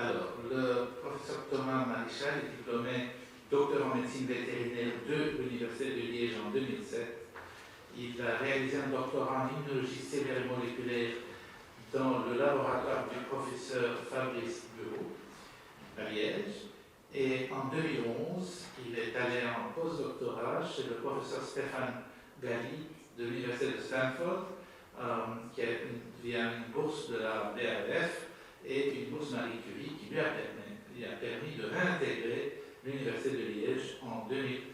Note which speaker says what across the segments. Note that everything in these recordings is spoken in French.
Speaker 1: Alors, le professeur Thomas Maréchal est diplômé docteur en médecine vétérinaire de l'Université de Liège en 2007. Il a réalisé un doctorat en immunologie cellulaire et moléculaire dans le laboratoire du professeur Fabrice Bureau à Liège. Et en 2011, il est allé en postdoctorat chez le professeur Stéphane Galli de l'Université de Stanford, qui a via une bourse de la BAF et une bourse Marie Curie qui lui a permis de réintégrer l'Université de Liège en 2014.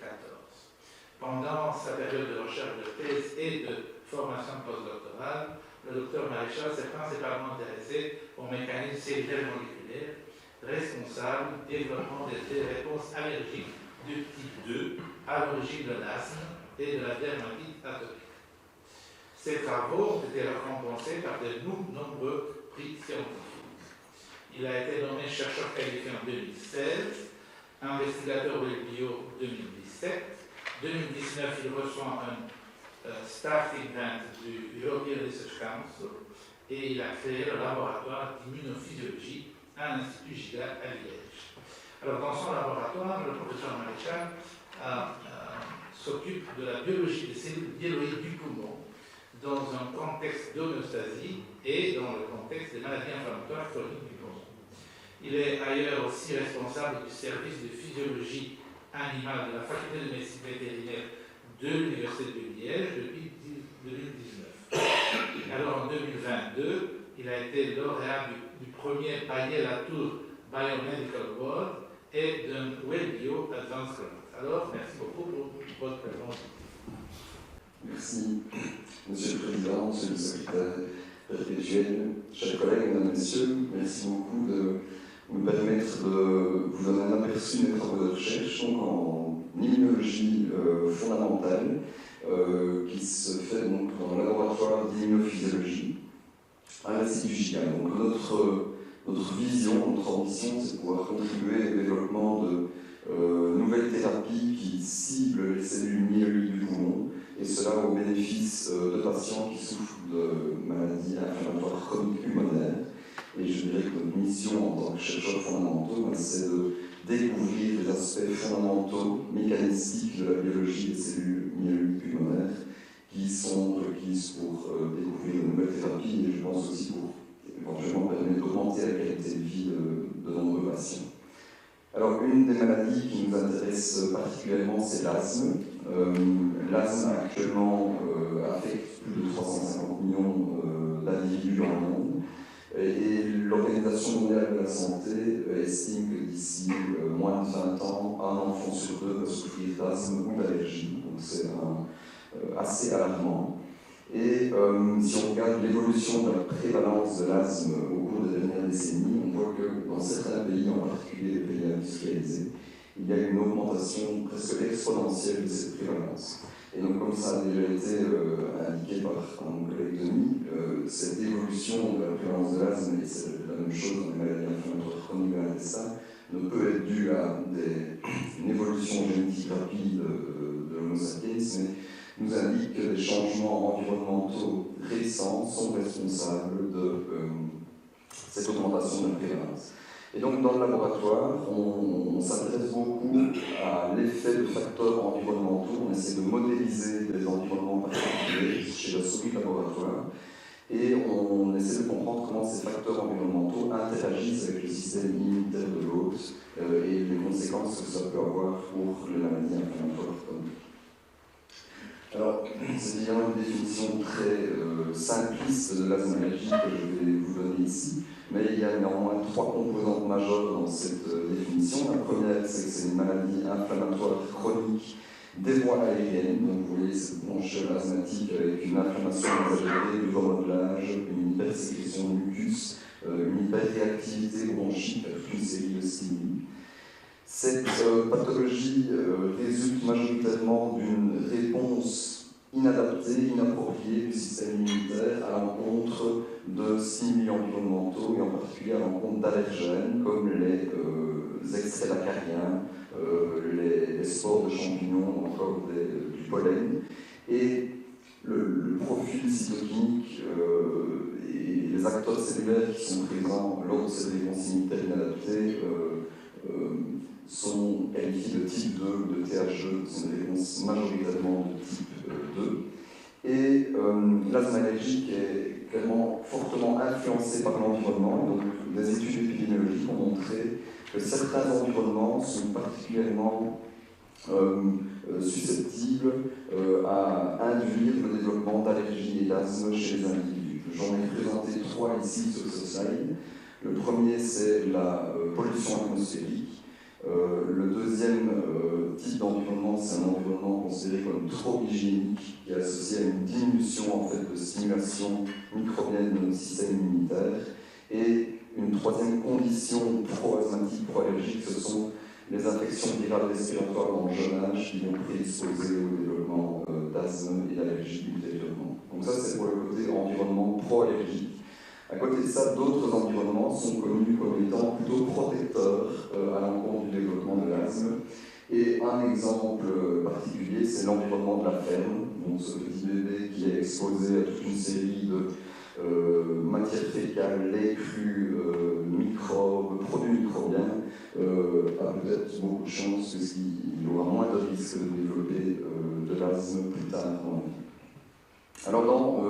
Speaker 1: Pendant sa période de recherche de thèse et de formation postdoctorale, le docteur Maréchal s'est principalement intéressé aux mécanismes cellulaires moléculaires responsables du développement des réponses allergiques du type 2 à l'origine de l'asthme et de la dermatite atopique. Ces travaux ont été récompensés par de nombreux prix scientifiques. Il a été nommé chercheur qualifié en 2016, investigateur bio 2017. 2019, il reçoit un starting grant du European Research Council et il a créé le laboratoire d'immunophysiologie à l'Institut Giga à Liège. Alors, dans son laboratoire, le professeur Maréchal s'occupe de la biologie des cellules myéloïdes du poumon dans un contexte d'homéostasie et dans le contexte des maladies inflammatoires chroniques du poumon. Il est ailleurs aussi responsable du service de physiologie animale de la faculté de médecine vétérinaire de l'Université de Liège depuis 2019. Alors, en 2022, il a été lauréat du premier Baillet-Latour Biomedical Award et d'un WellBio Advanced Grant. Alors, merci beaucoup pour votre présence.
Speaker 2: Merci, Monsieur le Président, Monsieur le Secrétaire perpétuel, chers collègues, Mesdames, Messieurs, merci beaucoup de me permettre de vous donner un aperçu des travaux de recherche donc en immunologie fondamentale qui se fait donc dans le laboratoire d'immunophysiologie à l'Institut Giga. Donc notre vision, notre ambition, c'est de pouvoir contribuer au développement de nouvelles thérapies qui ciblent les cellules myéloïdes du poumon, et cela au bénéfice de patients qui souffrent de maladies inflammatoires chroniques pulmonaires. Et je dirais que notre mission en tant que chercheurs fondamentaux, c'est de découvrir les aspects fondamentaux, mécanistiques de la biologie des cellules myéloïdes pulmonaires qui sont requises pour découvrir de nouvelles thérapies et je pense aussi pour éventuellement permettre d'augmenter la qualité de vie de nombreux patients. Alors, une des maladies qui nous intéresse particulièrement, c'est l'asthme. L'asthme actuellement affecte plus de 350 millions d'individus dans le monde. Et l'Organisation mondiale de la santé estime que d'ici moins de 20 ans, un enfant sur deux va souffrir d'asthme ou d'allergie. Donc c'est assez alarmant. Et si on regarde l'évolution de la prévalence de l'asthme au cours des dernières décennies, on voit que dans certains pays, en particulier les pays industrialisés, il y a une augmentation presque exponentielle de cette prévalence. Et donc, comme ça a déjà été indiqué par mon collègue Denis, cette évolution de la prévalence de l'asthme, et c'est la même chose dans les maladies inflammatoires chroniques de l'intestin, ne peut être due à une évolution génétique rapide de l'Homo sapiens, mais nous indique que les changements environnementaux récents sont responsables de cette augmentation de la prévalence. Et donc, dans le laboratoire, on s'intéresse beaucoup à l'effet de facteurs environnementaux. On essaie de modéliser des environnements particuliers chez la souris laboratoire. Et on essaie de comprendre comment ces facteurs environnementaux interagissent avec le système immunitaire de l'hôte et les conséquences que ça peut avoir pour les maladies inflammatoires chroniques. Alors, c'est évidemment une définition très simpliste de l'asthme allergique que je vais vous donner ici, mais il y a néanmoins trois composantes majeures dans cette définition. La première, c'est que c'est une maladie inflammatoire chronique des voies aériennes. Donc, vous voyez cette bronchite asthmatique avec une inflammation exagérée du remodelage, une hypersécrétion de mucus, une hyperréactivité bronchique avec une série de stimuli. Cette pathologie résulte majoritairement d'une réponse inadaptée, inappropriée du système immunitaire à l'encontre de stimuli environnementaux et en particulier à l'encontre d'allergènes comme les extraits d'acariens, les spores de champignons ou encore du pollen. Et le profil cytokinique et les acteurs réacteurs cellulaires qui sont présents lors de cette réponse immunitaire inadaptée sont qualifiés de type 2 ou de TH2, c'est une réponse majoritairement de type 2. Et l'asthme allergique est clairement fortement influencé par l'environnement. Donc, des études épidémiologiques ont montré que certains environnements sont particulièrement susceptibles à induire le développement d'allergies et d'asthme chez les individus. J'en ai présenté 3 ici sur ce slide. Le premier, c'est la pollution atmosphérique. Le deuxième type d'environnement, c'est un environnement considéré comme trop hygiénique, qui est associé à une diminution en fait, de stimulation microbienne de notre système immunitaire. Et une troisième condition pro-asthmatique, pro-allergique, ce sont les infections virales respiratoires dans le jeune âge qui vont prédisposer au développement d'asthme et d'allergie ultérieurement. Donc ça, c'est pour le côté environnement pro-allergique. À côté de ça, d'autres environnements sont connus comme étant plutôt protecteurs à l'encontre du développement de l'asthme. Et un exemple particulier, c'est l'environnement de la ferme, donc ce petit bébé qui est exposé à toute une série de matières fécales, lait cru, microbes, produits microbiens, a peut-être beaucoup de chance qu'il aura moins de risques de développer de l'asthme plus tard dans la vie. Alors dans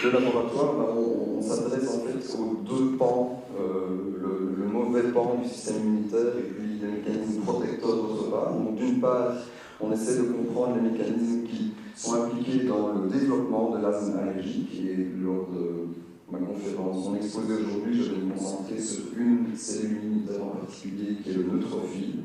Speaker 2: le laboratoire, on s'adresse en fait aux deux pans, le mauvais pan du système immunitaire et puis les mécanismes protecteurs d'autre part. Donc d'une part, on essaie de comprendre les mécanismes qui sont impliqués dans le développement de l'asthme allergique. Et lors de ma conférence, mon exposé aujourd'hui, je vais me concentrer sur une cellule immunitaire en particulier qui est le neutrophile.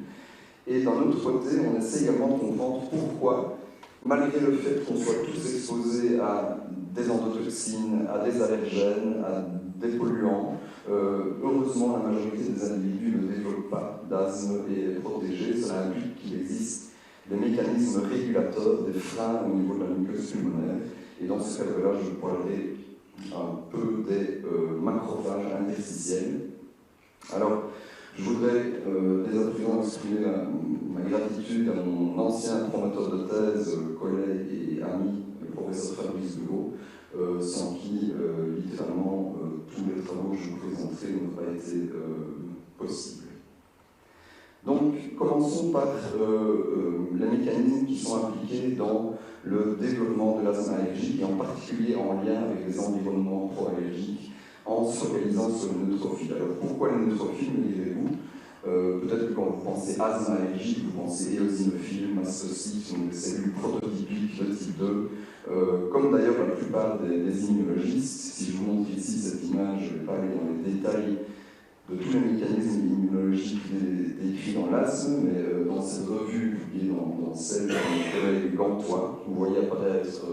Speaker 2: Et d'un autre côté, on essaie également de comprendre pourquoi, malgré le fait qu'on soit tous exposés à des endotoxines, à des allergènes, à des polluants, heureusement la majorité des individus ne développent pas d'asthme et est protégée. Cela implique qu'il existe des mécanismes régulateurs, des freins au niveau de la muqueuse pulmonaire. Et dans ce cadre-là, je parlerai un peu des macrophages interstitiels. Alors, je voudrais dès à présent exprimer ma gratitude à mon ancien promoteur de thèse, collègue et ami, le professeur Fabrice Bugot, sans qui, littéralement, tous les travaux que je vous présenterai n'auraient pas été possibles. Donc, commençons par les mécanismes qui sont impliqués dans le développement de l'asthme allergique, et en particulier en lien avec les environnements pro-allergiques, en se focalisant sur le neutrophile. Alors pourquoi le neutrophile, me direz-vous? Peut-être que quand vous pensez asthme allergique, vous pensez éosinophile, mastocytes, donc des cellules prototypiques de type 2, comme d'ailleurs la plupart des immunologistes. Si je vous montre ici cette image, je ne vais pas aller dans les détails de tous les mécanismes immunologiques décrits dans l'asthme, mais dans cette revue publiée dans celle de mon collègue Gantois, vous voyez apparaître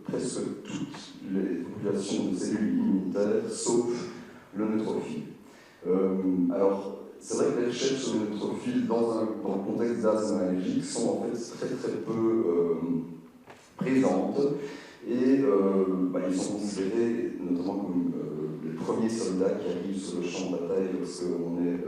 Speaker 2: presque toutes les populations de cellules immunitaires, sauf le neutrophile. Alors, c'est vrai que les recherches sur le neutrophile dans le contexte d'asthme allergique sont en fait très très peu présentes, et ils sont considérés notamment comme les premiers soldats qui arrivent sur le champ de bataille lorsqu'on est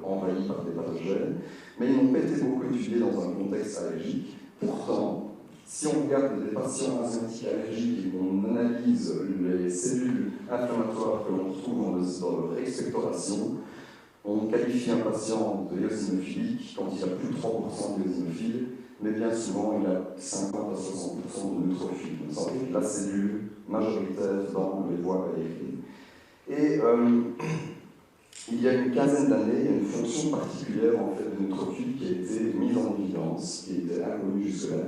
Speaker 2: envahi par des pathogènes, mais ils n'ont pas été beaucoup étudiés dans un contexte allergique. Pourtant, si on regarde des patients asthmatiques allergiques et qu'on analyse les cellules inflammatoires que l'on retrouve dans leur expectoration, on qualifie un patient de eosinophilique quand il a plus de 3% d'éosinophile, mais bien souvent il a 50 à 60% de neutrophile. Donc ça la cellule majoritaire dans les voies aériennes. Et il y a une quinzaine d'années, il y a une fonction particulière en fait, de neutrophile qui a été mise en évidence, qui était inconnue jusque-là.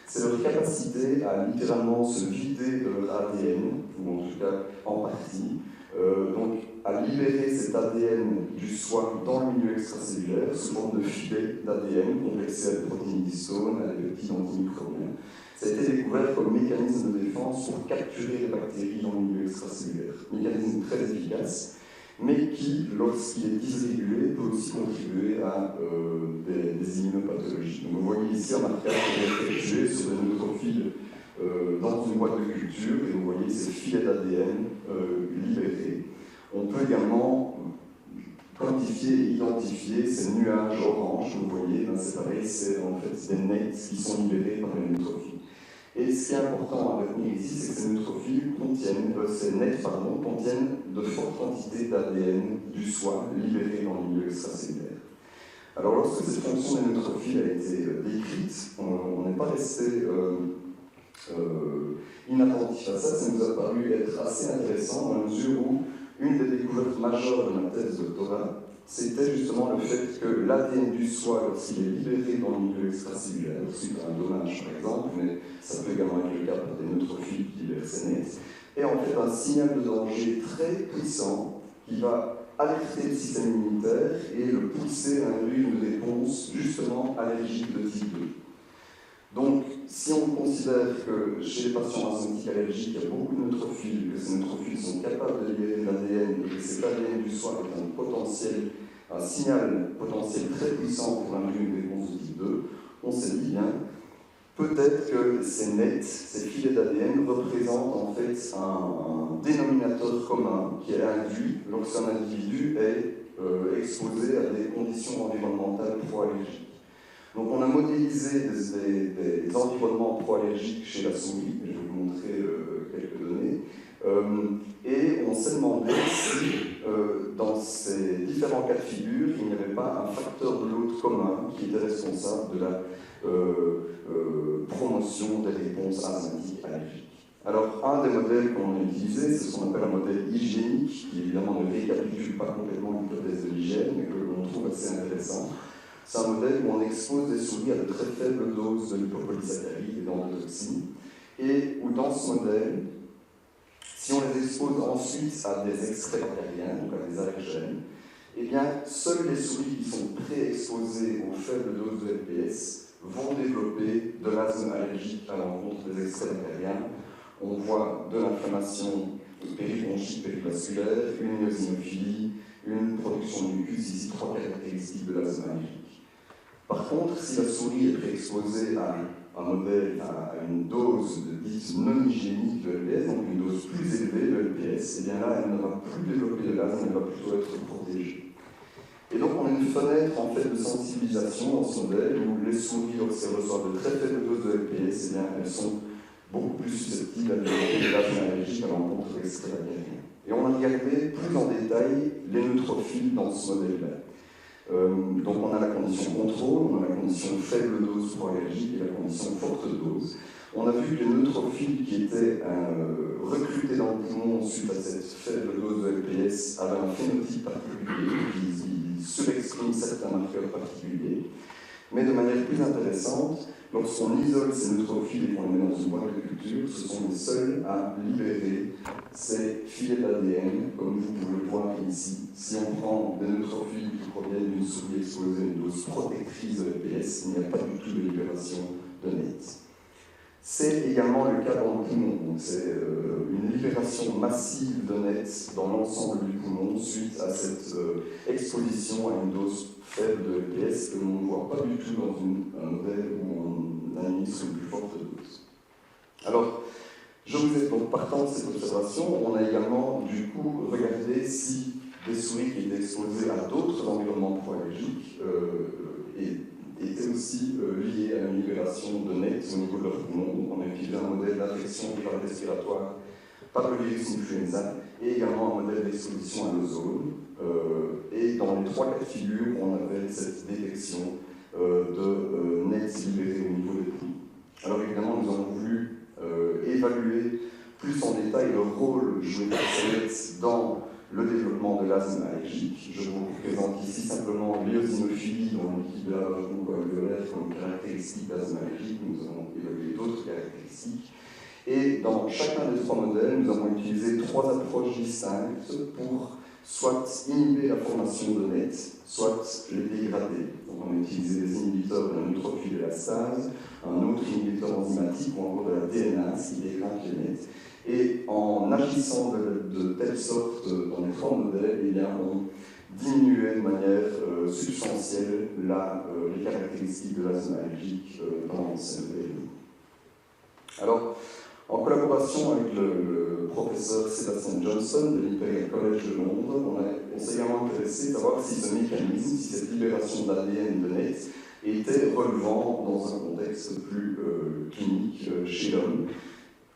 Speaker 2: C'est leur capacité à littéralement se vider de leur ADN, ou en tout cas en partie, donc à libérer cet ADN du soi dans le milieu extracellulaire sous forme de filet d'ADN complexé à des protéines d'histone, à des peptides antimicrobiens. Ça a été découvert comme mécanisme de défense pour capturer les bactéries dans le milieu extracellulaire. Mécanisme très efficace, mais qui, lorsqu'il est dysrégulé, peut aussi contribuer à des immunopathologies. Donc vous voyez ici un marquage qui est effectué sur des neutrophiles dans une boîte de culture, et vous voyez ces filets d'ADN libérés. On peut également quantifier et identifier ces nuages orange, vous voyez, c'est pareil, c'est en fait des nets qui sont libérés par les neutrophiles. Et Et ce qui est important à retenir ici, c'est que ces neutrophiles ces nets contiennent de fortes quantités d'ADN du soi libérées dans le milieu extracellulaire. Alors lorsque cette fonction des neutrophiles a été décrite, on n'est pas resté inattentif à ça. Ça nous a paru être assez intéressant dans la mesure où une des découvertes majeures de ma thèse de doctorat, c'était justement le fait que l'ADN du soi, lorsqu'il est libéré dans le milieu extracellulaire, suite à un dommage par exemple, mais ça peut également être le cas pour des neutrophiles qui libèrent ces nets, est en fait un signal de danger très puissant qui va alerter le système immunitaire et le pousser à induire une réponse justement allergique de type 2. Donc, si on considère que chez les patients asthmatiques allergiques, il y a beaucoup de neutrophiles, que ces neutrophiles sont capables de libérer de l'ADN et que cet ADN du soi est un signal potentiel très puissant pour induire une réponse de type 2, on s'est dit bien, peut-être que ces nets, ces filets d'ADN représentent en fait un dénominateur commun qui est induit lorsqu'un individu est exposé à des conditions environnementales pro-allergiques. Donc on a modélisé des environnements pro-allergiques chez la souris, je vais vous montrer quelques données, et on s'est demandé si dans ces différents cas de figure, il n'y avait pas un facteur de l'hôte commun qui était responsable de la promotion des réponses asthmatiques allergiques. Alors, un des modèles qu'on a utilisé, c'est ce qu'on appelle un modèle hygiénique, qui évidemment ne récapitule pas complètement l'hypothèse de l'hygiène, mais que l'on trouve assez intéressant. C'est un modèle où on expose des souris à de très faibles doses de lipopolysaccharides et d'endotoxines, et où dans ce modèle, si on les expose ensuite à des extraits bactériens, donc à des allergènes, eh bien, seules les souris qui sont pré-exposées aux faibles doses de LPS vont développer de l'asthme allergique à l'encontre des extraits bactériens. On voit de l'inflammation péribronchique périvasculaire, une eosinophilie, une production de mucus, ici 3 caractéristiques de l'asthme allergique. Par contre, si la souris est préexposée à un modèle, à une dose dite non hygiénique de LPS, donc une dose plus élevée de LPS, et bien là, elle ne va plus développer de l'asthme, elle va plutôt être protégée. Et donc, on a une fenêtre en fait de sensibilisation dans ce modèle où les souris, lorsqu'elles reçoivent de très faibles doses de LPS, eh bien, elles sont beaucoup plus susceptibles à développer de l'asthme allergique à l'encontre d'extraits bactériens. Et on a regardé plus en détail les neutrophiles dans ce modèle-là. Donc on a la condition contrôle, on a la condition faible dose pro-allergique et la condition forte dose. On a vu que les neutrophiles qui étaient recrutés dans le poumon suite à cette faible dose de LPS avaient un phénotype particulier, qui surexprime certains marqueurs particuliers. Mais de manière plus intéressante, lorsqu'on isole ces neutrophiles et qu'on les met dans une boîte de culture, ce sont les seuls à libérer ces filets d'ADN, comme vous pouvez le voir ici. Si on prend des neutrophiles qui proviennent d'une souris exposée à une dose protectrice de LPS, il n'y a pas du tout de libération de NET. C'est également le cas dans le poumon. Donc c'est une libération massive de NET dans l'ensemble du poumon suite à cette exposition à une dose faible de LPS que l'on ne voit pas du tout dans un modèle où on administre une plus forte dose. Alors, je vous ai donc partant de cette observation, on a également du coup regardé si des souris qui étaient exposées à d'autres environnements pro-allergiques étaient aussi liées à une libération de NET au niveau de leur poumon. Donc on a utilisé un modèle d'infection virale respiratoire par le virus influenza et également un modèle d'exposition à l'ozone. Et dans les 3 cas de figure, on avait cette détection de NET libérés au niveau des poumons. Alors évidemment, nous avons voulu évaluer plus en détail le rôle joué par ces NET dans le développement de l'asthme allergique. Je vous présente ici simplement l'éosinophilie dans le liquide bronchoalvéolaire comme caractéristique d'asthme allergique. Nous avons évalué d'autres caractéristiques. Et dans chacun des 3 modèles, nous avons utilisé 3 approches distinctes pour soit inhiber la formation de NET, soit les dégrader. Donc on a utilisé des inhibiteurs de la neutrophile élastase, un autre inhibiteur enzymatique ou encore de la DNase qui dégrade les NET. Et en agissant de telle sorte dans les 3 modèles, eh bien, on diminuait de manière substantielle les caractéristiques de l'asthme allergique dans ces modèles. Alors, en collaboration avec le professeur Sebastian Johnson de l'Imperial College de Londres, on s'est également intéressé à savoir si ce mécanisme, si cette libération d'ADN de NET était relevant dans un contexte plus clinique chez l'homme.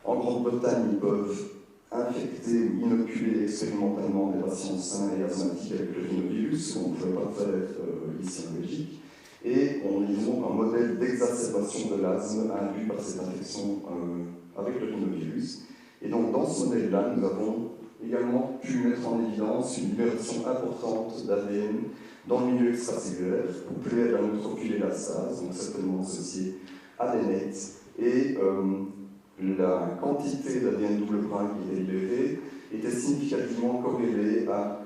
Speaker 2: En Grande-Bretagne, ils peuvent infecter ou inoculer expérimentalement des patients sains et asthmatiques avec le rhinovirus, qu'on ne pouvait pas faire ici en Belgique. Et on a donc un modèle d'exacerbation de l'asthme induit par cette infection avec le rhinovirus. Et donc dans ce modèle-là, nous avons également pu mettre en évidence une libération importante d'ADN dans le milieu extracellulaire, couplé à la neutrophile élastase, donc certainement associée à des nets, et la quantité d'ADN double brun qui était libérée était significativement corrélée à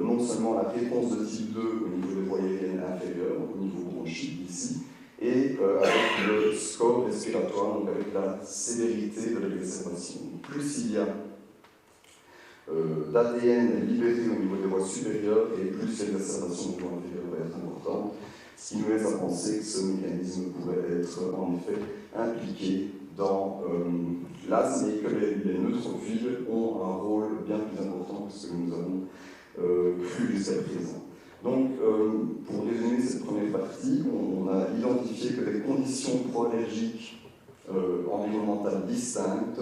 Speaker 2: non seulement la réponse de type 2 au niveau des voies aériennes inférieures, au niveau bronchique ici, et avec le score respiratoire, donc avec la sévérité de l'exacerbation. Plus il y a d'ADN libéré au niveau des voies supérieures et plus l'exacerbation du voie inférieure va être importante, ce qui nous laisse à penser que ce mécanisme pourrait être en effet impliqué dans l'asthme et que les neutrophiles ont un rôle bien plus important que ce que nous avons cru jusqu'à présent. Donc, pour résumer cette première partie, on a identifié que les conditions pro-allergiques environnementales distinctes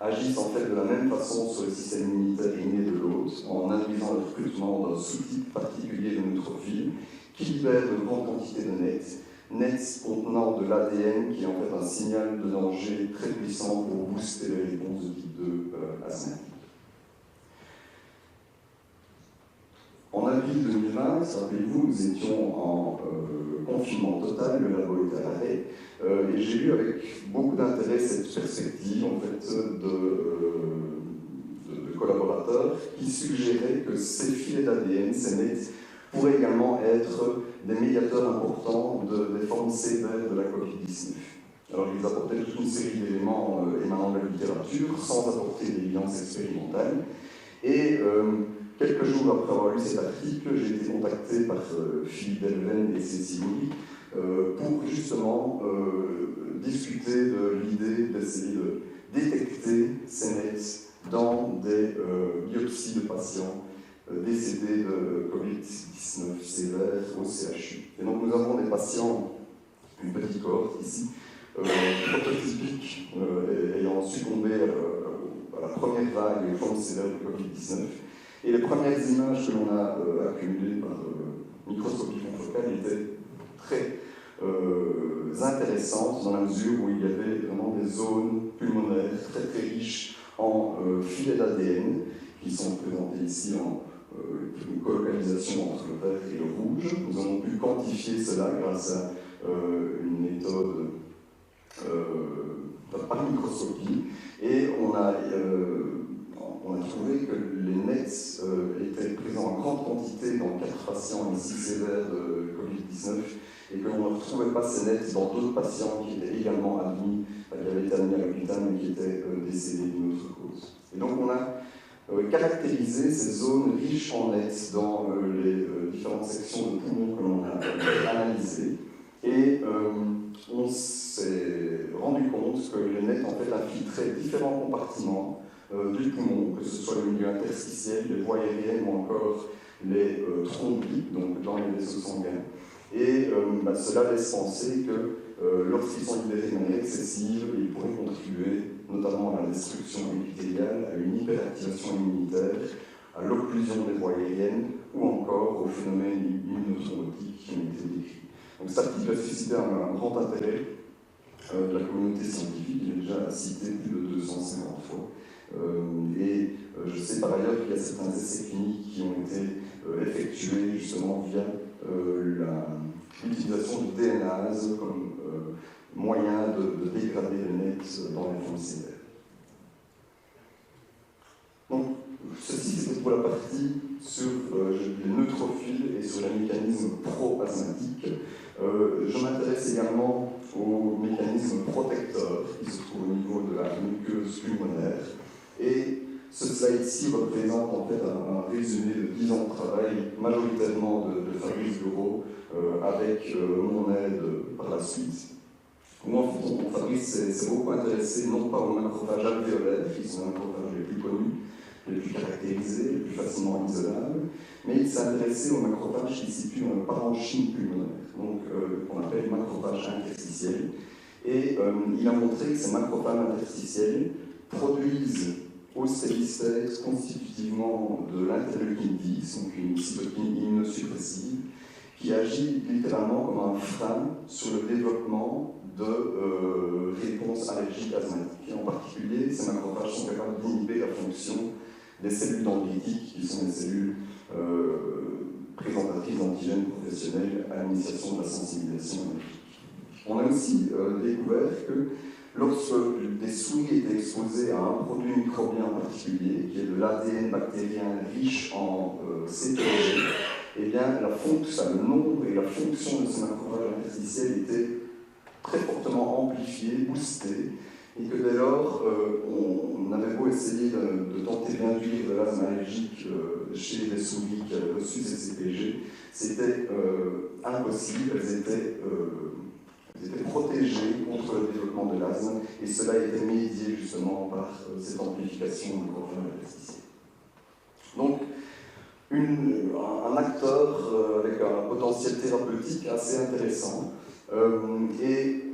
Speaker 2: agissent en fait de la même façon sur le système immunitaire inné de l'hôte, en induisant le recrutement d'un sous-type particulier de neutrophiles qui libère de grandes quantités de nets contenant de l'ADN qui est en fait un signal de danger très puissant pour booster les réponses de type 2 asthmatique. En avril 2020, rappelez-vous, nous étions en confinement total, le labo était à l'arrêt, et j'ai lu avec beaucoup d'intérêt cette perspective en fait, de collaborateurs qui suggéraient que ces filets d'ADN, ces nets, pourraient également être des médiateurs importants des formes sévères de la Covid-19. Alors ils apportaient toute une série d'éléments émanant de la littérature, sans apporter d'évidence expérimentale, et quelques jours après avoir lu cet article, j'ai été contacté par Philippe Delven et Cécile Louis pour justement discuter de l'idée d'essayer de détecter ces nets dans des biopsies de patients décédés de Covid-19 sévère au CHU. Et donc nous avons des patients, une petite cohorte ici, prototypiques, ayant succombé à la première vague de formes sévères de Covid-19. Et les premières images que l'on a accumulées par microscopie confocale étaient très intéressantes dans la mesure où il y avait vraiment des zones pulmonaires très très riches en filets d'ADN qui sont présentés ici en une colocalisation entre le vert et le rouge. Nous avons pu quantifier cela grâce à une méthode par microscopie et on a trouvé que les nets étaient présents en grande quantité dans 4 patients ici sévères de Covid-19 et que l'on ne retrouvait pas ces nets dans d'autres patients qui étaient également admis, qui avaient été admis à l'hôpital mais qui étaient décédés d'une autre cause. Et donc on a caractérisé ces zones riches en nets dans les différentes sections de poumons que l'on a analysées et on s'est rendu compte que les nets en fait infiltraient différents compartiments du poumon, que ce soit le milieu interstitiel, les voies aériennes ou encore les thrombies, donc dans les vaisseaux sanguins. Et cela laisse penser que lorsqu'ils sont libérés de manière excessive, ils pourraient contribuer notamment à la destruction épithéliale, à une hyperactivation immunitaire, à l'occlusion des voies aériennes ou encore aux phénomènes immunothrombotiques qui ont été décrits. Donc cet article a suscité un grand intérêt de la communauté scientifique, il est déjà cité plus de 250 fois. Et je sais par ailleurs qu'il y a certains essais cliniques qui ont été effectués justement via l'utilisation du DNase comme moyen de dégrader les nets dans les formes sévères. Donc, ceci c'était pour la partie sur les neutrophiles et sur les mécanismes pro-asthmatiques. Je m'intéresse également aux mécanismes protecteurs qui se trouvent au niveau de la muqueuse pulmonaire. Et ce slide-ci représente en fait un résumé de 10 ans de travail, majoritairement de Fabrice Bureau, avec mon aide par la suite. Moi, Fabrice s'est beaucoup intéressé non pas aux macrophages alvéolaires, qui sont les macrophages les plus connus, les plus caractérisés, les plus facilement isolables, mais il s'est intéressé aux macrophages qui se situent dans le parenchyme pulmonaire. donc qu'on appelle macrophages interstitiels. Et il a montré que ces macrophages interstitiels produisent au stélistère constitutivement de l'interleukine 10, donc une cytokine immunosuppressive, qui agit littéralement comme un frein sur le développement de réponses allergiques asthmatiques. Et en particulier, ces macrophages sont capables d'inhiber la fonction des cellules dendritiques, qui sont des cellules présentatrices d'antigènes professionnels à l'initiation de la sensibilisation allergique. On a aussi découvert que lorsque des souris étaient exposées à un produit microbien en particulier, qui est de l'ADN bactérien riche en CPG, eh bien, le nombre et la fonction de ces macrophages interstitiels étaient très fortement amplifiés, boostés, et que dès lors, on avait beau essayer de tenter d'induire de l'asthme allergique chez les souris qui avaient reçu ces CPG, c'était impossible, elles étaient protégées contre le développement de l'asthme, et cela était médié justement par cette amplification de macrophages interstitiels. Donc, un acteur avec un potentiel thérapeutique assez intéressant, et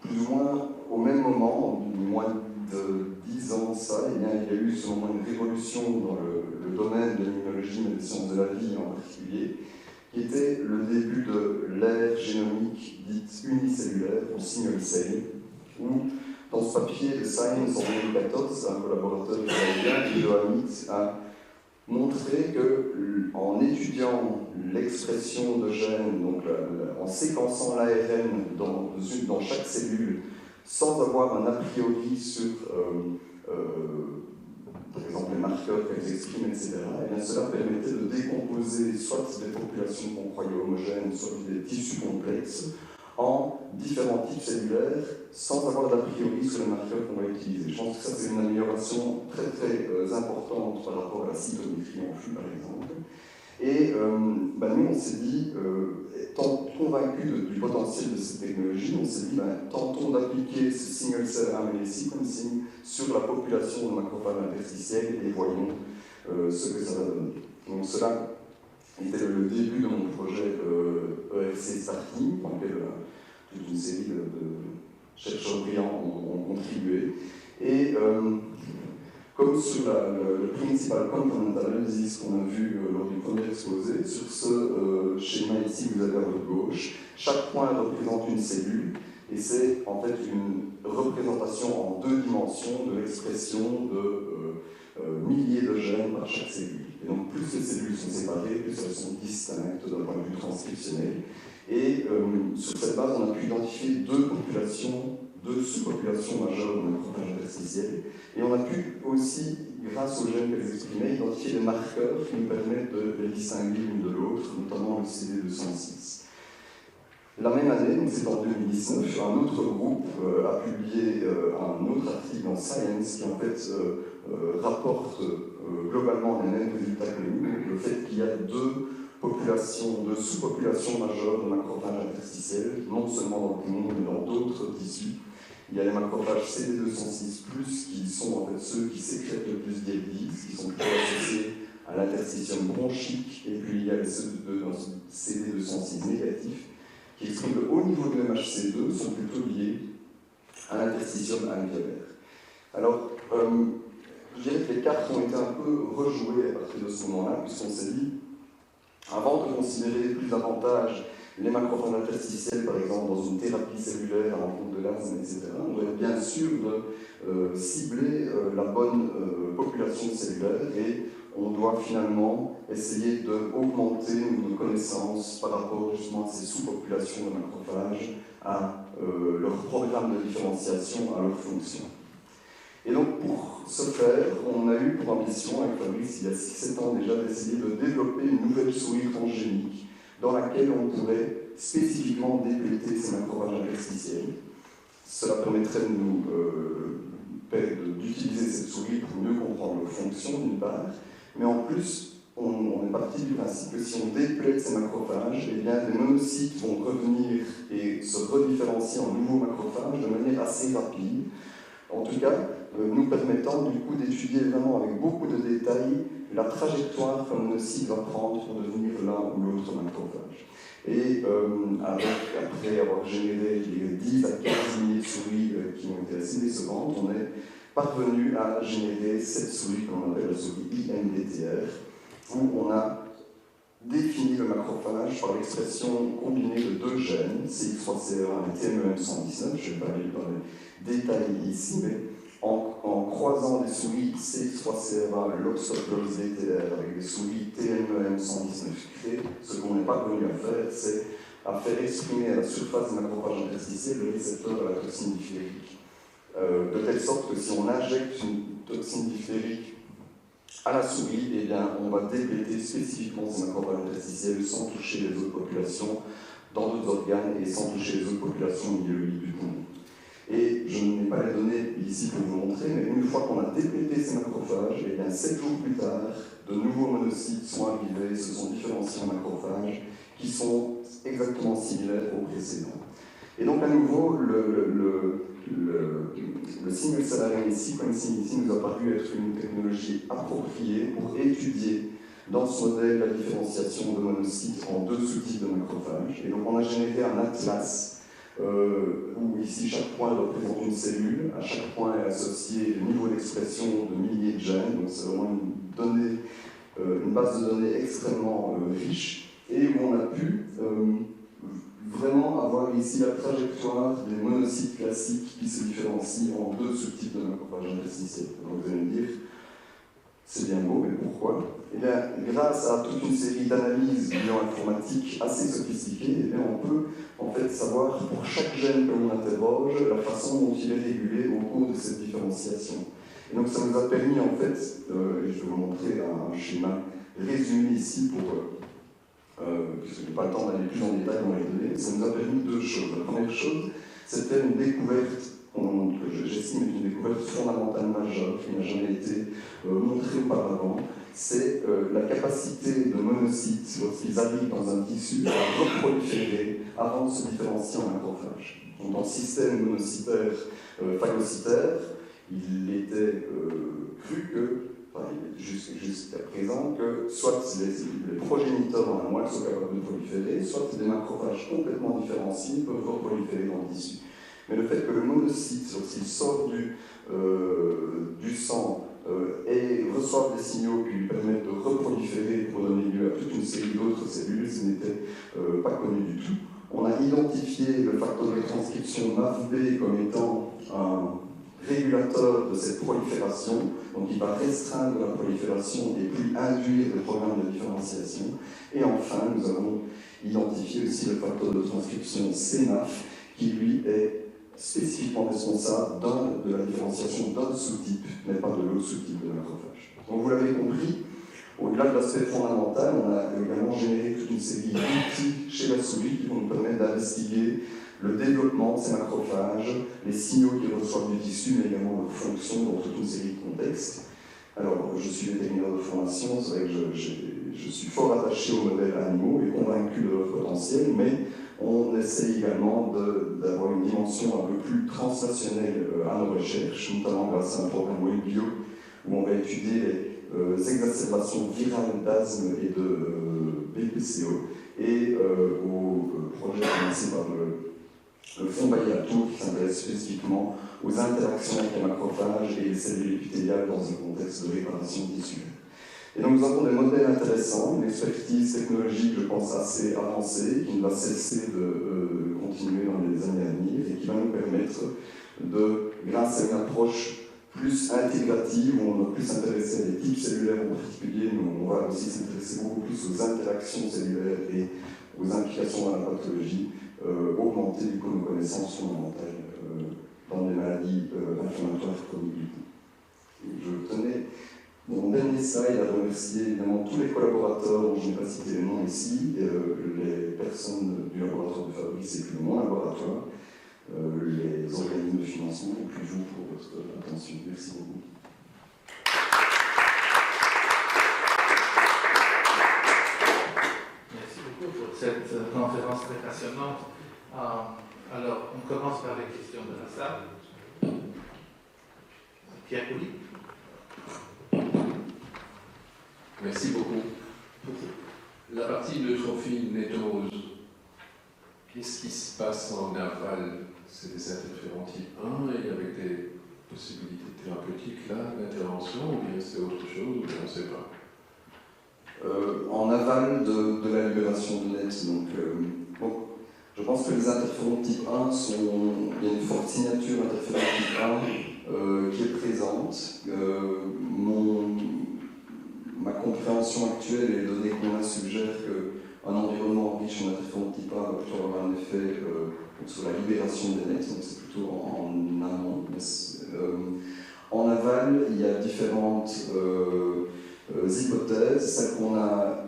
Speaker 2: plus ou moins au même moment, moins de 10 ans de ça, eh bien, il y a eu selon moi une révolution dans le domaine de l'immunologie et des sciences de la vie en particulier, qui était le début de l'ère génomique dite unicellulaire, ou single cell, où dans ce papier de Science en 2014, un collaborateur israélien, Guido Amit, a montré qu'en étudiant l'expression de gènes, donc en séquençant l'ARN dans chaque cellule, sans avoir un a priori sur, par exemple, les marqueurs qu'elles expriment, etc., et bien cela permettait de décomposer soit des populations qu'on croyait homogènes, soit des tissus complexes, en différents types cellulaires, sans avoir d'a priori sur les marqueurs qu'on va utiliser. Je pense que ça, c'est une amélioration très très importante par rapport à la cytométrie en flux, par exemple. Et nous, on s'est dit, étant convaincus du potentiel de cette technologie, on s'est dit, tentons d'appliquer ce single cell RNA sequencing sur la population de macrophages interstitiels et voyons ce que ça va donner. Donc cela était le début de mon projet ERC Starting, dans lequel toute une série de chercheurs brillants ont contribué. Et comme sur le principal component analysis qu'on a vu lors du premier exposé, sur ce schéma ici que vous avez à votre gauche, chaque point représente une cellule, et c'est en fait une représentation en 2 dimensions de l'expression de milliers de gènes par chaque cellule. Et donc plus les cellules sont séparées, plus elles sont distinctes d'un point de vue transcriptionnel. Et sur cette base, on a pu identifier 2 sous-populations majeures de macrophages interstitiels. Et on a pu aussi, grâce aux gènes qu'elles exprimaient, identifier des marqueurs qui nous permettent de les distinguer l'une de l'autre, notamment le CD206. La même année, donc c'est en 2019, un autre groupe a publié un autre article dans Science qui en fait rapporte globalement les mêmes résultats que nous, le fait qu'il y a 2 sous-populations majeures de macrophages interstitiels, non seulement dans le poumon, mais dans d'autres tissus. Il y a les macrophages CD206+, qui sont en fait ceux qui sécrètent le plus d'IL-10, qui sont plutôt associés à l'interstitium bronchique, et puis il y a les CD206 négatifs, qui expriment le haut niveau de MHC2, sont plutôt liés à l'interstitium alvéolaire. Alors, je dirais que les cartes ont été un peu rejouées à partir de ce moment-là, puisqu'on s'est dit, avant de considérer plus davantage les macrophages interstitiels, par exemple, dans une thérapie cellulaire à l'encontre de l'asthme, etc., on doit être bien sûr de cibler la bonne population cellulaire et on doit finalement essayer d'augmenter nos connaissances par rapport justement à ces sous-populations de macrophages, à leur programme de différenciation, à leur fonction. Et donc pour ce faire, on a eu pour ambition avec Fabrice, il y a 6-7 ans déjà, d'essayer de développer une nouvelle souris transgénique dans laquelle on pourrait spécifiquement dépléter ces macrophages interstitiels. Cela permettrait d'utiliser cette souris pour mieux comprendre leurs fonctions d'une part, mais en plus, on est parti du principe que si on déplète ces macrophages, eh bien, les monocytes vont revenir et se redifférencier en nouveaux macrophages de manière assez rapide. En tout cas, nous permettant du coup d'étudier vraiment avec beaucoup de détails la trajectoire qu'un monocyte va prendre pour devenir l'un ou l'autre macrophage. Et après avoir généré les 10 à 15 milliers de souris qui ont été assez décevantes, on est parvenu à générer cette souris qu'on appelle la souris IMDTR, où on a défini le macrophage par l'expression combinée de deux gènes, CX3CR1 et TMEM119, je ne vais pas aller dans les détails ici, mais en croisant des souris CX3CR1 et Loxoplose DTR avec des souris TMEM119, ce qu'on n'est pas parvenu à faire, c'est à faire exprimer à la surface des macrophages interstitiels le récepteur à la toxine diphtérique. De telle sorte que si on injecte une toxine diphtérique à la souris, eh bien, on va dépléter spécifiquement ces macrophages interstitiels sans toucher les autres populations dans d'autres organes et sans toucher les autres populations au milieu du poumon. Et je n'ai pas les données ici pour vous montrer, mais une fois qu'on a déplété ces macrophages, eh bien, 7 jours plus tard, de nouveaux monocytes sont arrivés, se sont différenciés en macrophages qui sont exactement similaires aux précédents. Et donc, à nouveau, le single cell RNA sequencing ici nous a paru être une technologie appropriée pour étudier dans ce modèle la différenciation de monocytes en deux sous-types de macrophages. Et donc, on a généré un atlas où ici chaque point représente une cellule, à chaque point est associé le niveau d'expression de milliers de gènes, donc c'est vraiment une base de données extrêmement riche, et où on a pu vraiment avoir ici la trajectoire des monocytes classiques qui se différencient en deux sous-types de macrophages interstitiels. Donc vous allez me dire, c'est bien beau, mais pourquoi? Eh bien, grâce à toute une série d'analyses bioinformatiques assez sophistiquées, eh bien, on peut en fait savoir pour chaque gène que l'on interroge la façon dont il est régulé au cours de cette différenciation. Et donc ça nous a permis en fait, et je vais vous montrer un schéma résumé ici puisque je n'ai pas le temps d'aller plus en détail dans les données, ça nous a permis deux choses. La première chose, c'était une découverte que j'estime être une découverte fondamentale majeure qui n'a jamais été montrée auparavant, c'est la capacité de monocytes, lorsqu'ils arrivent dans un tissu, à reproliférer avant de se différencier en macrophage. Donc, dans le système monocytaire phagocytaire, il était cru que, jusqu'à présent, que soit les progéniteurs en amont sont capables de proliférer, soit des macrophages complètement différenciés peuvent reproliférer dans le tissu. Mais le fait que le monocyte, lorsqu'il sort du sang et reçoit des signaux qui lui permettent de reproliférer pour donner lieu à toute une série d'autres cellules, ce n'était pas connu du tout. On a identifié le facteur de transcription MAFB comme étant un régulateur de cette prolifération, donc il va restreindre la prolifération et puis induire des programmes de différenciation. Et enfin, nous avons identifié aussi le facteur de transcription CNAF, qui lui est spécifiquement responsable de la différenciation d'un sous-type, mais pas de l'autre sous-type de macrophage. Donc vous l'avez compris, au-delà de l'aspect fondamental, on a également généré toute une série d'outils chez la souris qui vont nous permettre d'investiguer le développement de ces macrophages, les signaux qu'ils reçoivent du tissu, mais également leur fonction dans toute une série de contextes. Alors, je suis vétérinaire de formation, c'est vrai que je suis fort attaché aux modèles animaux et convaincu de leur potentiel, mais on essaie également d'avoir une dimension un peu plus translationnelle à nos recherches, notamment grâce à un programme WebBio où on va étudier les exacerbations virales d'asthme et de BPCO et au projet financé par le fonds Bayatour qui s'intéresse spécifiquement aux interactions avec les macrophages et les cellules épithéliales dans un contexte de réparation tissulaire. Et donc nous avons des modèles intéressants, une expertise technologique, je pense, assez avancée, qui ne va cesser de continuer dans les années à venir et qui va nous permettre grâce à une approche plus intégrative, où on va plus s'intéresser à des types cellulaires en particulier, mais on va aussi s'intéresser beaucoup plus aux interactions cellulaires et aux implications dans la pathologie, augmenter du coup nos connaissances fondamentales dans les maladies inflammatoires chroniques. Je tenais mon dernier slide à remercier évidemment tous les collaborateurs dont je n'ai pas cité les noms ici, les personnes du laboratoire de Fabrice et puis de mon laboratoire, les organismes de financement, et puis vous pour votre attention. Merci beaucoup.
Speaker 1: Merci beaucoup pour cette conférence très passionnante. Alors, on commence par les questions de la salle. Pierre Pouly.
Speaker 3: Merci beaucoup. La partie neutrophile nétose, qu'est-ce qui se passe en aval? C'est des interférents type 1 et avec des possibilités thérapeutiques là, d'intervention, ou bien c'est autre chose, ou bien on ne sait pas?
Speaker 2: En aval de la libération de NET, donc bon, je pense que les interférons type 1 il y a une forte signature interféron type 1 qui est présente. Ma compréhension actuelle et les données qu'on a suggèrent qu'un environnement riche en interféron type 1 va plutôt avoir un effet sur la libération des NET, donc c'est plutôt en amont. En aval, il y a différentes hypothèses. Celle qu'on a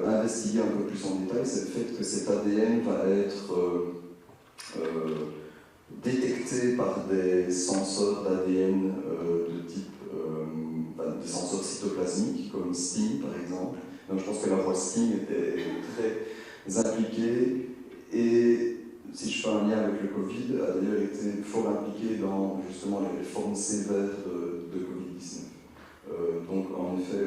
Speaker 2: investiguée un peu plus en détail, c'est le fait que cet ADN va être détecté par des senseurs d'ADN de type des senseurs cytoplasmiques comme STING par exemple. Donc je pense que la voie STING était très impliquée et si je fais un lien avec le Covid, a d'ailleurs été fort impliqué dans justement les formes sévères de Covid-19. Donc en effet,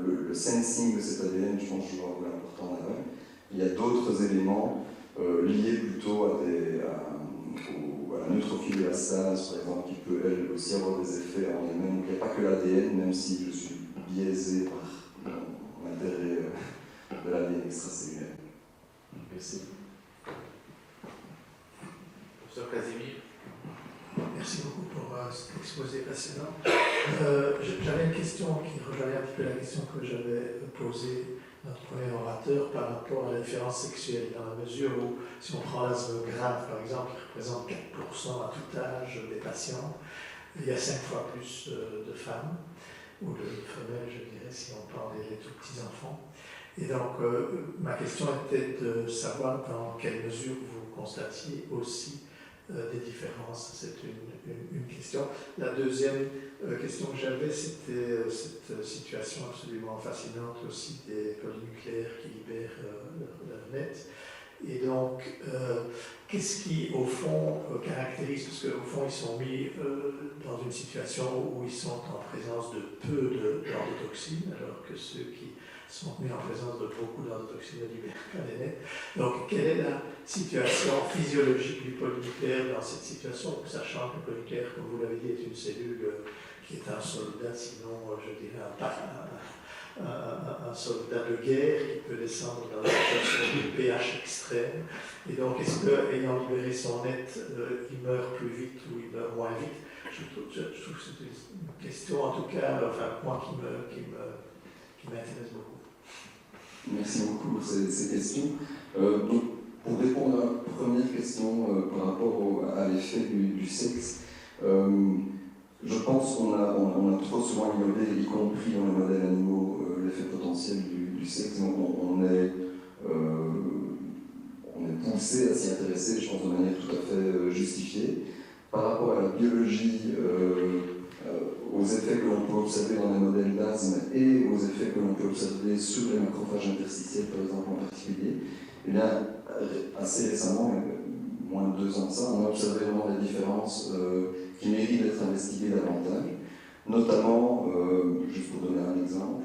Speaker 2: le sensing de cet ADN, je pense que joue un rôle important en aval. Il y a d'autres éléments liés plutôt à la neutrophile-élastase, par exemple, qui peut elle aussi avoir des effets en elle-même. Donc il n'y a pas que l'ADN, même si je suis biaisé par l'intérêt de l'ADN extracellulaire.
Speaker 3: Merci.
Speaker 1: Professeur Casimir.
Speaker 4: Merci beaucoup pour cet exposé passionnant. J'avais une question qui rejoignait un petit peu la question que j'avais posée à notre premier orateur par rapport à la différence sexuelle, dans la mesure où, si on prend l'asthme grave, par exemple, qui représente 4% à tout âge des patients, il y a 5 fois plus de femmes, ou de femelles, je dirais, si on parle des tout petits-enfants. Et donc, ma question était de savoir dans quelle mesure vous constatiez aussi des différences. C'est une question. La deuxième question que j'avais, c'était cette situation absolument fascinante aussi des polynucléaires qui libèrent leur net. Et donc, qu'est-ce qui, au fond, caractérise, parce qu'au fond, ils sont mis dans une situation où ils sont en présence de peu d'endotoxines, alors que ceux qui sont mis en présence de beaucoup d'endotoxines ne libèrent pas les nets. Donc, quelle est la situation physiologique du polynucléaire dans cette situation, sachant que le polynucléaire, comme vous l'avez dit, est une cellule qui est un soldat, sinon, je dirais, un soldat de guerre qui peut descendre dans une situation de pH extrême. Et donc, est-ce qu'ayant libéré son net, il meurt plus vite ou il meurt moins vite? Je trouve que c'est une question, en tout cas, enfin, moi, qui m'intéresse beaucoup.
Speaker 2: Merci beaucoup pour ces questions. Donc, pour répondre à la première question par rapport à l'effet du sexe, je pense qu'on a trop souvent ignoré, y compris dans les modèles animaux, l'effet potentiel du sexe. Donc on est poussé à s'y intéresser, je pense, de manière tout à fait justifiée. Par rapport à la biologie, aux effets que l'on peut observer dans les modèles d'asthme et aux effets que l'on peut observer sur les macrophages interstitiels, par exemple, en particulier, et bien, assez récemment, moins de 2 ans de ça, on a observé vraiment des différences qui méritent d'être investiguées davantage. Notamment, juste pour donner un exemple,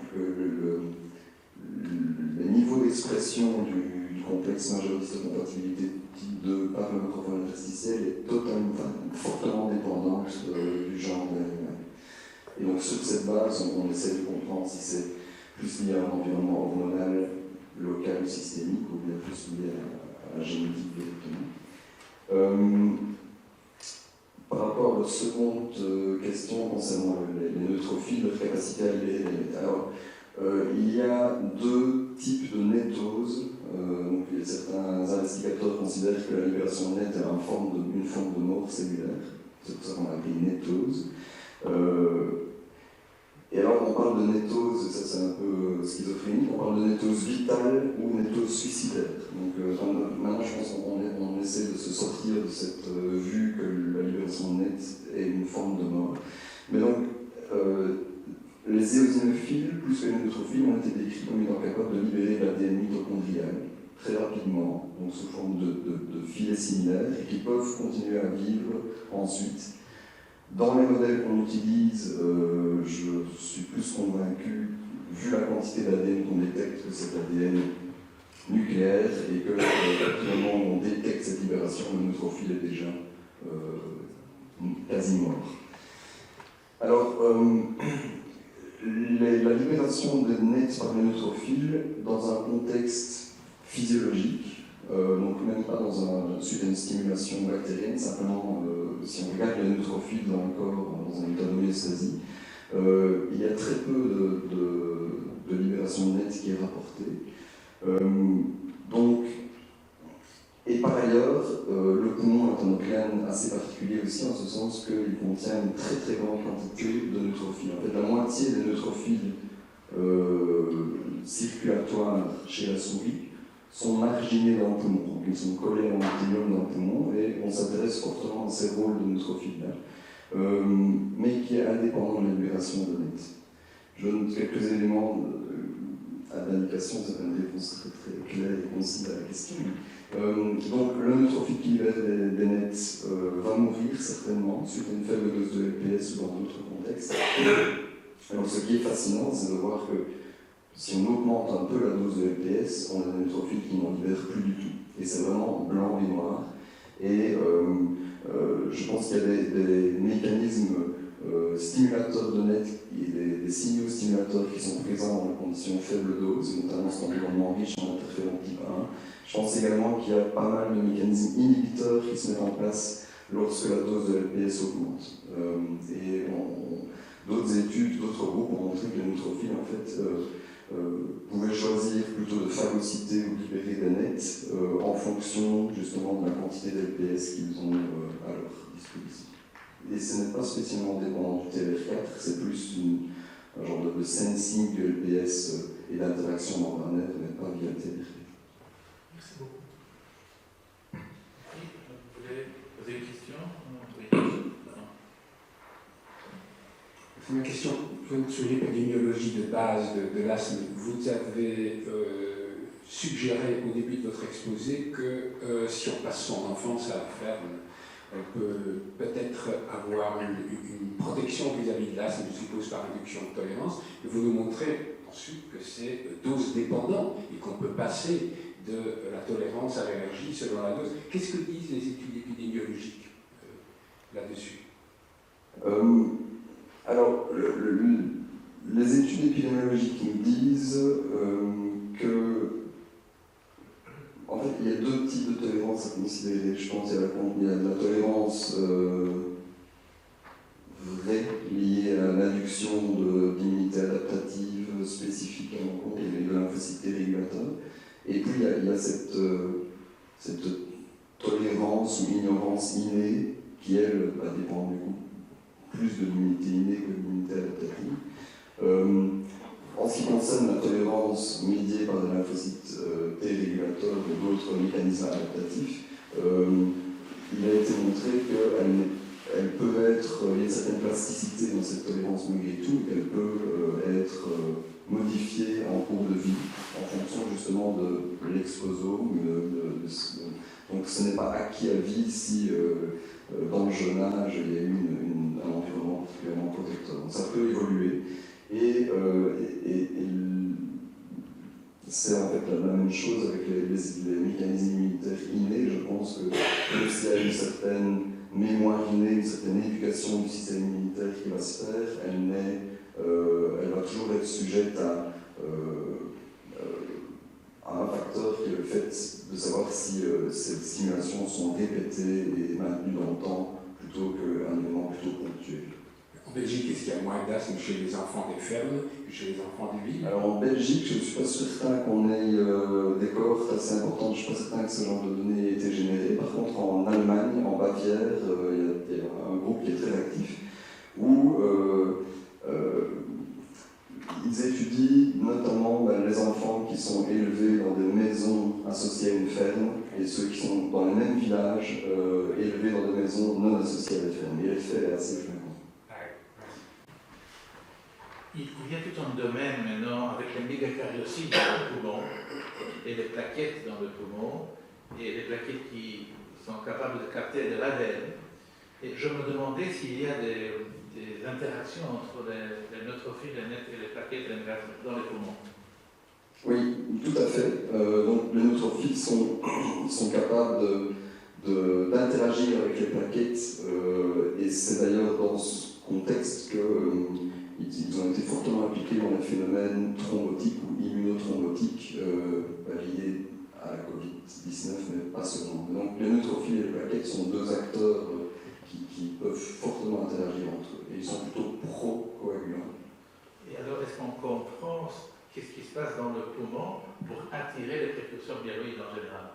Speaker 2: les niveaux d'expression du complexe majeur d'histocompatibilité type 2 par le macrophage interstitiel est fortement dépendante du genre de l'animal. Et donc sur cette base, on essaie de comprendre si c'est plus lié à un environnement hormonal, local ou systémique, ou bien plus lié à la génétique directement. Par rapport à votre seconde question concernant les neutrophiles, leur capacité à libérer les nets. Alors, il y a 2 types de nétose. Donc, certains investigateurs considèrent que la libération nette est une forme de mort cellulaire. C'est pour ça qu'on l'appelle nétose. Et alors, on parle de nétose, ça c'est un peu schizophrénique, on parle de nétose vitale ou nétose suicidaire. Donc maintenant, je pense qu'on essaie de se sortir de cette vue que la libération nette est une forme de mort. Mais donc, les éosinophiles, plus que les neutrophiles, ont été décrits comme étant capables de libérer l'ADN mitochondrial très rapidement, donc sous forme de filets similaires, et qui peuvent continuer à vivre ensuite. Dans les modèles qu'on utilise, je suis plus convaincu, vu la quantité d'ADN qu'on détecte que c'est l'ADN nucléaire et que du moment où on détecte cette libération, le neutrophile est déjà quasi mort. Alors, la libération de NET par les neutrophiles dans un contexte physiologique, donc même pas suite à une stimulation bactérienne, simplement si on regarde les neutrophiles dans le corps, dans un état d'homéostasie, il y a très peu de libération de NET qui est rapportée. Et par ailleurs, le poumon est un organe assez particulier aussi, en ce sens qu'il contient une très très grande quantité de neutrophiles. En fait, la moitié des neutrophiles circulatoires chez la souris sont marginés dans le poumon. Donc, ils sont collés à l'endothélium dans le poumon et on s'intéresse fortement à ces rôles de neutrophiles-là, mais qui est indépendant de la libération de NET. Je donne quelques éléments à l'indication, c'est une réponse très, très claire et concise à la question. Donc le neutrophile qui libère des NET va mourir certainement suite à une faible dose de LPS ou dans d'autres contextes. Alors ce qui est fascinant, c'est de voir que si on augmente un peu la dose de LPS, on a des neutrophiles qui n'en libèrent plus du tout. Et c'est vraiment blanc et noir. Et je pense qu'il y a des mécanismes stimulateurs de NET, des signaux stimulateurs qui sont présents dans les conditions faible dose, notamment cet environnement riche en interféron type 1. Je pense également qu'il y a pas mal de mécanismes inhibiteurs qui se mettent en place lorsque la dose de LPS augmente. D'autres études, d'autres groupes ont montré que les neutrophiles en fait, pouvaient choisir plutôt de phagocyter ou libérer des NET en fonction justement de la quantité d'LPS qu'ils ont à leur disposition. Et ce n'est pas spécialement dépendant du TLR4, c'est plus un genre de sensing du LPS et d'interaction membranaire, mais pas via le TLR4.
Speaker 4: Merci beaucoup.
Speaker 1: Vous voulez poser une question? Oui.
Speaker 5: C'est ma question. Sur l'épidémiologie de base de l'asthme, vous avez suggéré au début de votre exposé que si on passe son enfance à la ferme, on peut peut-être avoir une protection vis-à-vis de l'asthme, je suppose par induction de tolérance. Et vous nous montrez ensuite que c'est dose dépendant et qu'on peut passer de la tolérance à l'allergie selon la dose. Qu'est-ce que disent les études épidémiologiques là-dessus?
Speaker 2: Alors, les études épidémiologiques nous disent que, en fait, il y a deux types de tolérance à considérer. Je pense qu'il y a la tolérance vraie, liée à l'induction d'immunité adaptative spécifique à l'encontre de lymphocytes régulateurs. Et puis, il y a cette tolérance ou ignorance innée qui, elle, va dépendre du coup plus de l'immunité innée que de l'immunité adaptative. En ce qui concerne la tolérance médiée par des lymphocytes T régulateurs ou d'autres mécanismes adaptatifs, il a été montré qu'elle peut être, il y a une certaine plasticité dans cette tolérance malgré tout, et qu'elle peut être modifiée en cours de vie en fonction justement de l'exposome. Donc ce n'est pas acquis à vie si dans le jeune âge il y a eu un environnement particulièrement protecteur. Donc ça peut évoluer. Et c'est en fait la même chose avec les mécanismes immunitaires innés. Je pense que même s'il y a une certaine mémoire innée, une certaine éducation du système immunitaire qui va se faire, elle va toujours être sujette à un facteur qui est le fait de savoir si ces stimulations sont répétées et maintenues dans le temps plutôt qu'un élément plutôt ponctuel.
Speaker 5: En Belgique, est-ce qu'il y a moins d'asthme chez les enfants des fermes que chez les enfants des villes?
Speaker 2: Alors en Belgique, je ne suis pas certain qu'on ait des cohortes assez importantes, je ne suis pas certain que ce genre de données ait été généré. Par contre, en Allemagne, en Bavière, il y a un groupe qui est très actif où ils étudient notamment les enfants qui sont élevés dans des maisons associées à une ferme et ceux qui sont dans les mêmes villages élevés dans des maisons non associées à la ferme. Et l'effet est assez fréquent.
Speaker 1: Il y a tout un domaine maintenant avec les mégacariocytes dans le poumon et les plaquettes dans le poumon et les plaquettes qui sont capables de capter de l'ADN. Et je me demandais s'il y a des interactions entre les neutrophiles, les NET et les plaquettes dans les poumons.
Speaker 2: Oui, tout à fait. Donc les neutrophiles sont capables d'interagir avec les plaquettes, et c'est d'ailleurs dans ce contexte qu'ils ont été fortement impliqués dans les phénomènes thrombotiques ou immunothrombotiques liés à la Covid-19, mais pas seulement. Donc les neutrophiles et les plaquettes sont deux acteurs qui peuvent fortement interagir entre eux, et ils sont plutôt pro-coagulants.
Speaker 1: Et alors, est-ce qu'on comprend qu'est-ce qui se passe dans le poumon pour attirer les précurseurs biologiques en général?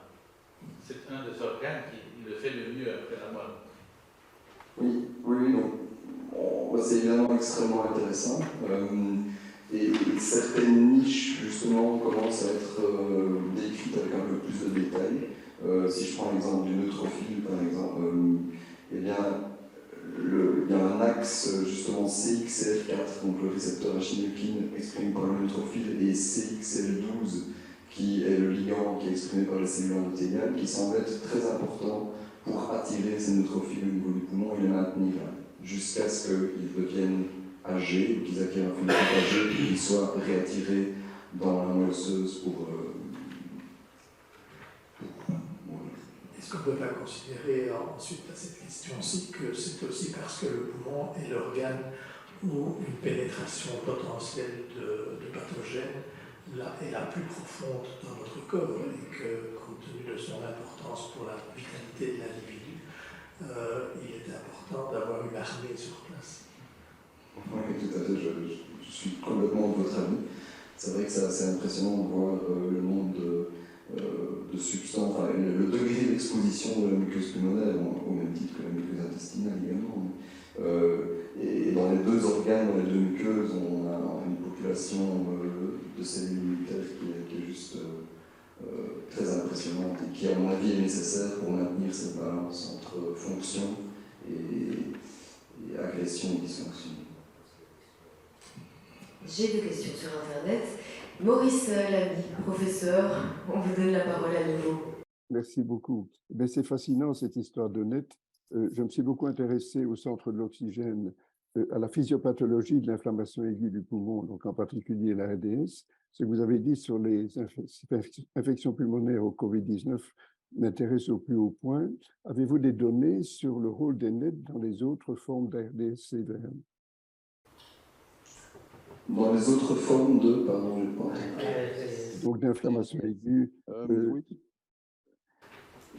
Speaker 1: C'est un des organes qui le fait le mieux après la mort.
Speaker 2: Oui, donc c'est évidemment extrêmement intéressant. Et certaines niches, justement, commencent à être décrites avec un peu plus de détails. Si je prends l'exemple du neutrophile, par exemple, eh bien, il y a un axe, justement, CXCL4, donc le récepteur H-nucléine exprimé par le neutrophile, et CXL12, qui est le ligand qui est exprimé par les cellules endothéliales, qui semble être très important pour attirer ces neutrophiles au niveau du poumon et les maintenir là, jusqu'à ce qu'ils deviennent âgés, ou qu'ils acquièrent un phénotype âgé, et qu'ils soient réattirés dans la moelle osseuse pour
Speaker 4: Est-ce qu'on ne peut pas considérer ensuite à cette question-ci que c'est aussi parce que le poumon est l'organe où une pénétration potentielle de pathogènes est la plus profonde dans notre corps, et que, compte tenu de son importance pour la vitalité de l'individu, il est important d'avoir une armée sur place?
Speaker 2: Oui, tout à fait, je suis complètement de votre avis. C'est vrai que c'est assez impressionnant de voir le nombre de substances, enfin, le degré d'exposition de la muqueuse pulmonaire, au même titre que la muqueuse intestinale également. Et dans les deux organes, dans les deux muqueuses, on a une population de cellules immunitaires qui est juste très impressionnante, et qui, à mon avis, est nécessaire pour maintenir cette balance entre fonction et agression et dysfonction.
Speaker 6: J'ai deux questions sur Internet. Maurice Lamy, professeur, on vous donne la parole à nouveau.
Speaker 7: Merci beaucoup. C'est fascinant cette histoire de NET. Je me suis beaucoup intéressé au centre de l'oxygène, à la physiopathologie de l'inflammation aiguë du poumon, donc en particulier la RDS. Ce que vous avez dit sur les infections pulmonaires au Covid-19 m'intéresse au plus haut point. Avez-vous des données sur le rôle des NET dans les autres formes d'RDS sévère?
Speaker 2: Dans les autres formes pardon, je pense.
Speaker 7: Donc d'inflammation aiguë.
Speaker 2: Oui.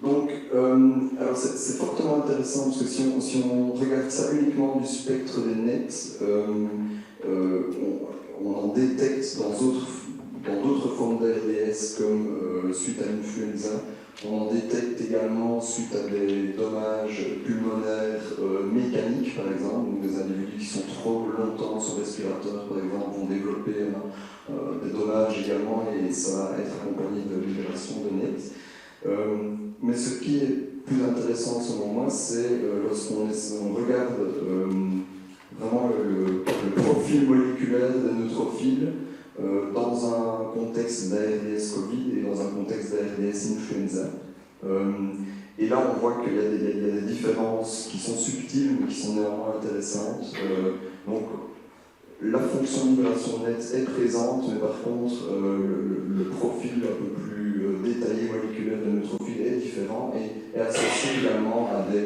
Speaker 2: Donc, alors c'est fortement intéressant, parce que si on regarde ça uniquement du spectre des NET, on en détecte dans d'autres formes d'RDS, comme suite à l'influenza. On en détecte également suite à des dommages pulmonaires mécaniques, par exemple, donc des individus qui sont trop longtemps sur respirateur, par exemple, vont développer des dommages également, et ça va être accompagné de libération de NET. Mais ce qui est plus intéressant selon moi, c'est lorsqu'on regarde vraiment le profil moléculaire des neutrophiles dans un contexte d'ARDS Covid et dans un contexte d'ARDS influenza. Et là, on voit qu'il y a des différences qui sont subtiles, mais qui sont néanmoins intéressantes. Donc, la fonction de libération nette est présente, mais par contre, le profil un peu plus détaillé moléculaire de neutrophile est différent et est associé également à des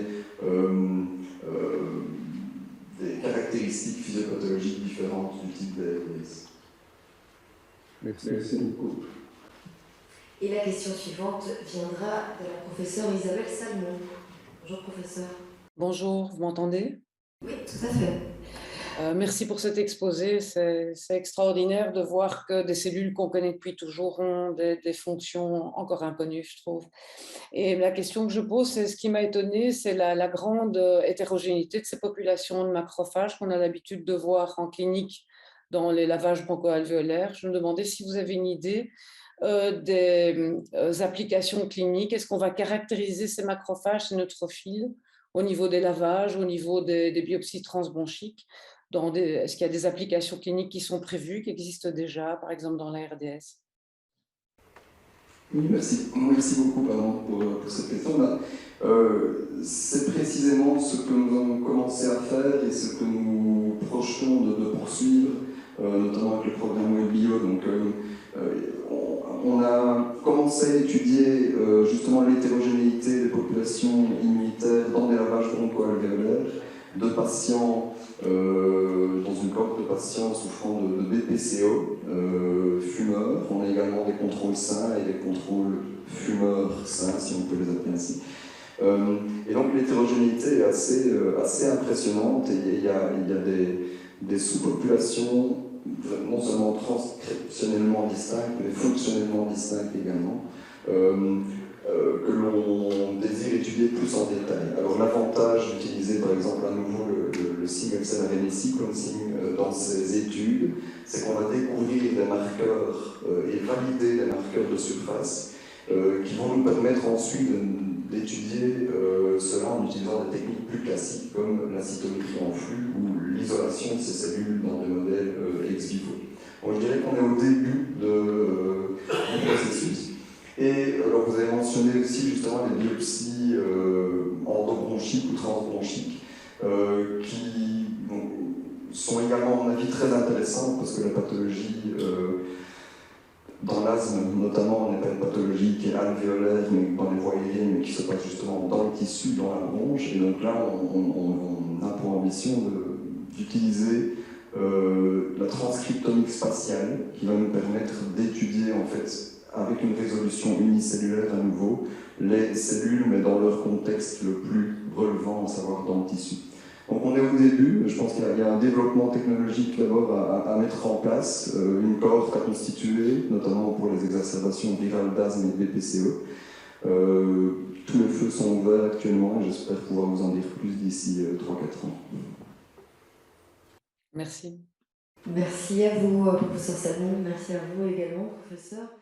Speaker 2: caractéristiques physiopathologiques différentes du type d'ARDS.
Speaker 7: Merci beaucoup.
Speaker 6: Et la question suivante viendra de la professeure Isabelle Salmon. Bonjour professeur.
Speaker 8: Bonjour, vous m'entendez?
Speaker 6: Oui, tout à fait.
Speaker 8: Merci pour cet exposé. C'est extraordinaire de voir que des cellules qu'on connaît depuis toujours ont des fonctions encore inconnues, je trouve. Et la question que je pose, c'est ce qui m'a étonnée, c'est la grande hétérogénéité de ces populations de macrophages qu'on a l'habitude de voir en clinique dans les lavages broncho-alvéolaires. Je me demandais si vous avez une idée des applications cliniques. Est-ce qu'on va caractériser ces macrophages, ces neutrophiles, au niveau des lavages, au niveau des biopsies transbronchiques? Est-ce qu'il y a des applications cliniques qui sont prévues, qui existent déjà, par exemple dans la RDS?
Speaker 2: Oui, merci beaucoup pour cette question-là. C'est précisément ce que nous avons commencé à faire et ce que nous projetons de poursuivre notamment avec le programme WebBio. Donc, on a commencé à étudier justement l'hétérogénéité des populations immunitaires dans des lavages broncho-alvéolaires de patients, dans une cohorte de patients souffrant de BPCO, fumeurs. On a également des contrôles sains et des contrôles fumeurs sains, si on peut les appeler ainsi. Et donc l'hétérogénéité est assez impressionnante, et il y a des sous-populations non seulement transcriptionnellement distinctes, mais fonctionnellement distinctes également, que l'on désire étudier plus en détail. Alors l'avantage d'utiliser par exemple à nouveau le single cell RNA sequencing dans ces études, c'est qu'on va découvrir des marqueurs et valider des marqueurs de surface qui vont nous permettre ensuite d'étudier cela en utilisant des techniques plus classiques comme la cytométrie en flux ou l'isolation de ces cellules dans des modèles ex vivo. Bon, je dirais qu'on est au début du processus. Et alors vous avez mentionné aussi justement les biopsies endobronchiques ou transbronchiques qui sont également, à mon avis, très intéressantes parce que la pathologie dans l'asthme, notamment, n'est pas une pathologie qui est alvéolaire, mais dans les voies aériennes, mais qui se passe justement dans le tissu, dans la bronche. Et donc là, on a pour ambition d'utiliser la transcriptomique spatiale qui va nous permettre d'étudier en fait avec une résolution unicellulaire à nouveau les cellules, mais dans leur contexte le plus relevant, à savoir dans le tissu. Donc on est au début, je pense qu'il y a un développement technologique d'abord à mettre en place, une cohorte à constituer, notamment pour les exacerbations virales d'asthme et de BPCE. Tous les feux sont ouverts actuellement et j'espère pouvoir vous en dire plus d'ici 3-4 ans.
Speaker 8: Merci.
Speaker 6: Merci à vous, professeur Salmon. Merci à vous également, professeur.